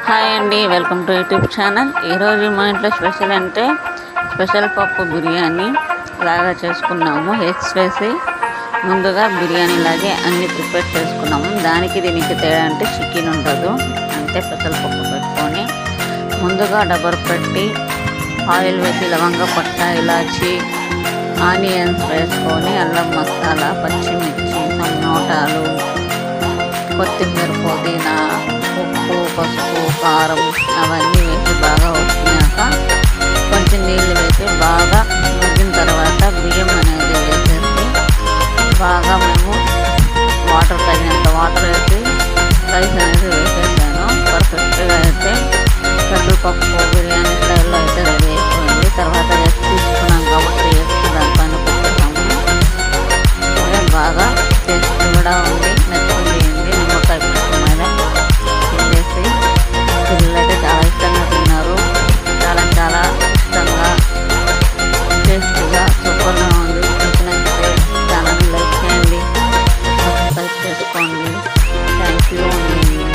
Hi అండి, welcome to YouTube channel. ఈరోజు మా ఇంట్లో స్పెషల్ అంటే స్పెషల్ పప్పు బిర్యానీ లాగా చేసుకున్నాము. ఎగ్స్ వేసి ముందుగా బిర్యానీ లాగే అన్నీ ప్రిపేర్ చేసుకున్నాము. దీనికి తేడా అంటే చికెన్ ఉండదు, అంతే. స్పెషల్ పప్పు పెట్టుకొని ముందుగా డబర్ పెట్టి ఆయిల్ వేసి లవంగ పట్ట ఇలాచి ఆనియన్స్ వేసుకొని అల్లం మసాలా పచ్చిమిర్చి టమోటాలు కొత్తిమీర పుదీనా ఉప్పు పసుపు కారం అవన్నీ వేసి బాగా ఉడికినాక కొంచెం నీళ్ళు వేసి బాగా ఉడికిన తర్వాత బియ్యం అనేది వేసేసి బాగా మేము వాటర్ తగినంత వాటర్ వేసి రైస్ అనేది వేసేసాను. పర్ఫెక్ట్గా అయితే పెసరపప్పు బిర్యానీ స్టైల్లో అయితే రెడీ అయిపోయింది. తర్వాత రెస్ట్ తీసుకున్నాం కాబట్టి వేసి దానిపైన పెట్టేసాము. బాగా టేస్ట్ కూడా ఉంది, నచ్చింది. నిమ్మకాయ పప్పు మీద తినేసి పిల్లలు అయితే చాలా ఇష్టంగా తిన్నారు. చాలా ఇష్టంగా టేస్ట్గా సూపర్గా ఉంది. నచ్చితే ఛానల్ని లైక్ చేయండి, సబ్స్క్రైబ్ చేసుకోండి. థ్యాంక్ యూ అండి.